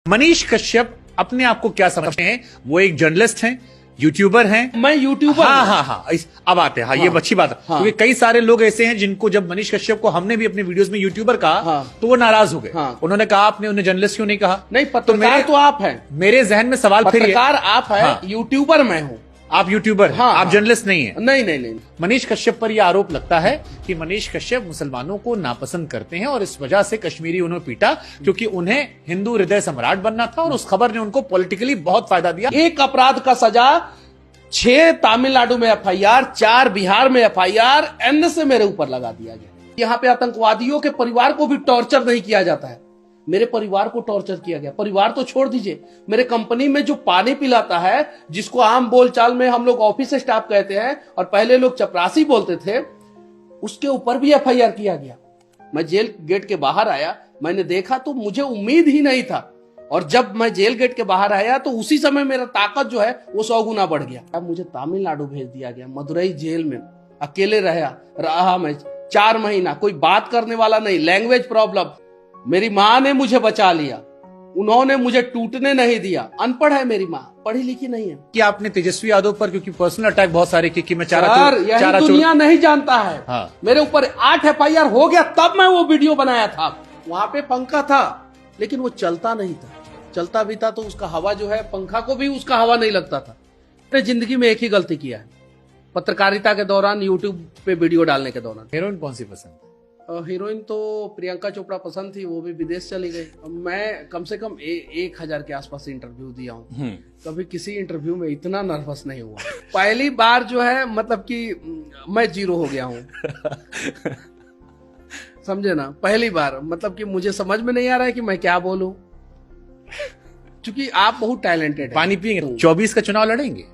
मनीष कश्यप अपने आप को क्या समझते हैं? वो एक जर्नलिस्ट हैं, यूट्यूबर हैं। मैं यूट्यूबर हाँ, अब आते हैं। ये अच्छी बात है, क्योंकि कई सारे लोग ऐसे हैं जिनको जब मनीष कश्यप को हमने भी अपने वीडियोस में यूट्यूबर कहा तो वो नाराज हो गए। उन्होंने कहा आपने उन्हें जर्नलिस्ट क्यों नहीं कहा? नहीं, पत्रकार तो आप हैं। मेरे जहन में सवाल फिर पत्रकार आप हैं, यूट्यूबर मैं हूँ। आप यूट्यूबर हैं, आप जर्नलिस्ट नहीं है। नहीं। मनीष कश्यप पर यह आरोप लगता है कि मनीष कश्यप मुसलमानों को नापसंद करते हैं और इस वजह से कश्मीरी उन्हें पीटा, क्योंकि उन्हें हिंदू हृदय सम्राट बनना था और उस खबर ने उनको पॉलिटिकली बहुत फायदा दिया। एक अपराध का सजा 6 तमिलनाडु में एफआईआर, 4 बिहार में एफआईआर, एन से मेरे ऊपर लगा दिया गया। यहाँ पे आतंकवादियों के परिवार को भी टॉर्चर नहीं किया जाता है, मेरे परिवार को टॉर्चर किया गया। परिवार तो छोड़ दीजिए, मेरे कंपनी में जो पानी पिलाता है, जिसको आम बोलचाल में हम लोग ऑफिस स्टाफ कहते हैं और पहले लोग चपरासी बोलते थे, उसके ऊपर भी एफआईआर किया गया। मैं जेल गेट के बाहर आया, मैंने देखा तो मुझे उम्मीद ही नहीं था, और जब मैं जेल गेट के बाहर आया तो उसी समय मेरा ताकत जो है वो 100 गुना बढ़ गया। अब मुझे तमिलनाडु भेज दिया गया, मदुरई जेल में अकेले रहा मैं 4 महीना। कोई बात करने वाला नहीं, लैंग्वेज प्रॉब्लम। मेरी माँ ने मुझे बचा लिया, उन्होंने मुझे टूटने नहीं दिया। अनपढ़ है मेरी माँ, पढ़ी लिखी नहीं है। कि आपने तेजस्वी यादव पर, क्योंकि पर्सनल अटैक बहुत सारे किए कि मैं चारा दुनिया नहीं जानता है। मेरे ऊपर 8 एफआईआर हो गया, तब मैं वो वीडियो बनाया था। वहां पे पंखा था लेकिन वो चलता नहीं था, चलता भी था तो उसका हवा जो है, पंखा को भी उसका हवा नहीं लगता था। मैंने जिंदगी में एक ही गलती किया है, पत्रकारिता के दौरान, यूट्यूब पे वीडियो डालने के दौरान। हीरोइन कौन सी पसंद? हीरोइन तो प्रियंका चोपड़ा पसंद थी, वो भी विदेश चली गई। मैं कम से कम 1000 के आसपास इंटरव्यू दिया हूँ, कभी किसी इंटरव्यू में इतना नर्वस नहीं हुआ। पहली बार जो है, मतलब कि मैं 0 हो गया हूँ। समझे ना, पहली बार, मतलब कि मुझे समझ में नहीं आ रहा है कि मैं क्या बोलूं, क्योंकि आप बहुत टैलेंटेड हैं। पानी पिएंगे? 24 का चुनाव लड़ेंगे?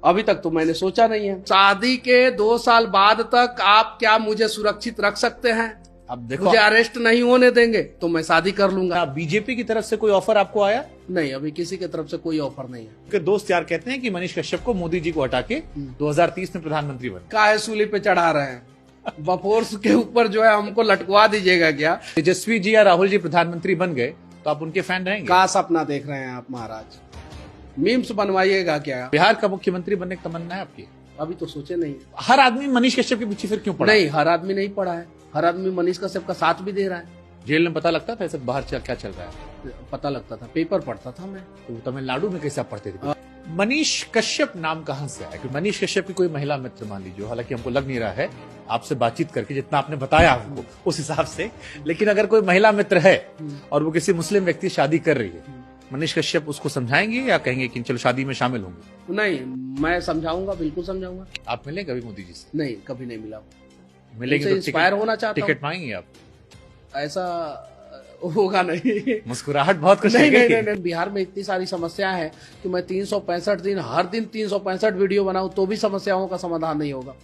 अभी तक तो मैंने सोचा नहीं है। शादी के 2 साल बाद तक आप क्या मुझे सुरक्षित रख सकते हैं? अब देखो, मुझे अरेस्ट नहीं होने देंगे तो मैं शादी कर लूंगा। बीजेपी की तरफ से कोई ऑफर आपको आया? नहीं, अभी किसी की तरफ से कोई ऑफर नहीं है। के दोस्त यार कहते हैं कि मनीष कश्यप को मोदी जी को हटा के 2030 में प्रधानमंत्री बने। काहे सूली पे चढ़ा रहे हैं? बफोर्स के ऊपर जो है हमको लटकवा दीजिएगा क्या? तेजस्वी जी या राहुल जी प्रधानमंत्री बन गए तो आप उनके फैन रहेंगे? का सपना देख रहे हैं आप महाराज? मीम्स बनवाइएगा क्या? बिहार का मुख्यमंत्री बनने की तमन्ना है आपकी? अभी तो सोचे नहीं। हर आदमी मनीष कश्यप के पीछे फिर क्यों पड़ा? नहीं, हर आदमी नहीं पड़ा है, हर आदमी मनीष कश्यप का साथ भी दे रहा है। जेल में पता लगता था सब बाहर क्या चल रहा है? पता लगता था, पेपर पढ़ता था मैं। तो तमिलनाडु में कैसे आप पढ़ते थे? मनीष कश्यप नाम कहाँ से आया? क्योंकि मनीष कश्यप की कोई महिला मित्र मान लीजिए, हालांकि हमको लग नहीं रहा है आपसे बातचीत करके, जितना आपने बताया हमको उस हिसाब से, लेकिन अगर कोई महिला मित्र है और वो किसी मुस्लिम व्यक्ति से शादी कर रही है, मनीष कश्यप उसको समझाएंगे या कहेंगे कि चलो शादी में शामिल होंगे? नहीं, मैं समझाऊंगा, बिल्कुल समझाऊंगा। आप मिले कभी मोदी जी से? नहीं, कभी नहीं मिला। मिलेंगे तो इंस्पायर होना चाहता हूं। टिकट मांगेंगे आप? ऐसा होगा नहीं। मुस्कुराहट बहुत कुछ नहीं। बिहार में इतनी सारी समस्या है कि मैं 365 दिन, हर दिन 365 वीडियो बनाऊं तो भी समस्याओं का समाधान नहीं होगा।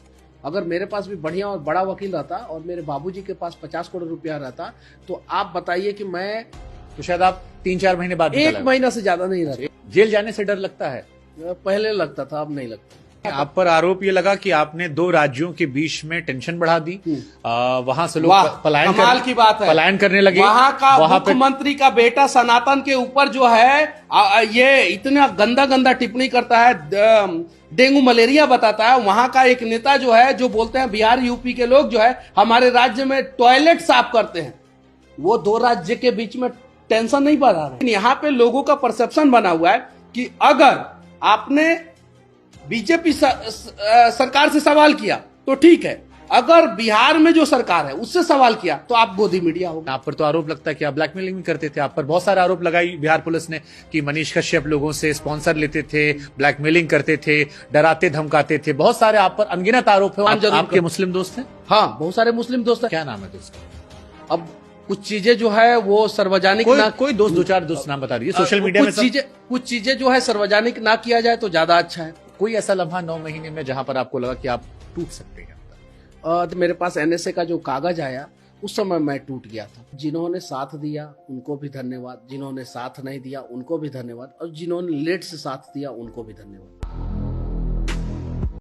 अगर मेरे पास भी बढ़िया और बड़ा वकील रहता और मेरे बाबूजी के पास 50 करोड़ रुपया रहता, तो आप बताइए कि मैं, तो शायद आप 3-4 महीने बाद 1 महीना से ज्यादा नहीं रहता। जेल जाने से डर लगता है? पहले लगता था, अब नहीं लगता। आप पर आरोप ये लगा कि आपने 2 राज्यों के बीच में टेंशन बढ़ा दी, वहां से लोग कमाल की बात है, पलायन करने लगे। वहां का मुख्यमंत्री का बेटा सनातन के ऊपर जो है ये इतना गंदा टिप्पणी करता है, डेंगू मलेरिया बताता है। वहां का एक नेता जो है, जो बोलते हैं बिहार यूपी के लोग जो है हमारे राज्य में टॉयलेट साफ करते हैं, वो 2 राज्य के बीच में टेंशन नहीं बढ़ा रहे। यहाँ पे लोगों का परसेप्शन बना हुआ है कि अगर आपने बीजेपी सरकार से सवाल किया तो ठीक है, अगर बिहार में जो सरकार है उससे सवाल किया तो आप गोदी मीडिया हो। आप पर तो आरोप लगता है कि आप ब्लैकमेलिंग भी करते थे। आप पर बहुत सारे आरोप लगाई बिहार पुलिस ने कि मनीष कश्यप लोगों से स्पॉन्सर लेते थे, ब्लैकमेलिंग करते थे, डराते धमकाते थे। बहुत सारे आप पर अनगिनत आरोप है। आपके मुस्लिम दोस्त हैं? हाँ, बहुत सारे मुस्लिम दोस्त हैं। क्या नाम है दोस्त? अब कुछ चीजें जो है वो सार्वजनिक कोई दोस्त, 2-4 दोस्त नाम बता दीजिए। सोशल मीडिया में कुछ चीजें जो है सार्वजनिक ना किया जाए तो ज्यादा अच्छा है। कोई ऐसा लम्हा 9 महीने में जहां पर आपको लगा कि आप टूट सकते हैं? तो मेरे पास एनएसए का जो कागज आया उस समय मैं टूट गया था। जिन्होंने साथ दिया उनको भी धन्यवाद, जिन्होंने साथ नहीं दिया उनको भी धन्यवाद, और जिन्होंने लेट से साथ दिया उनको भी धन्यवाद।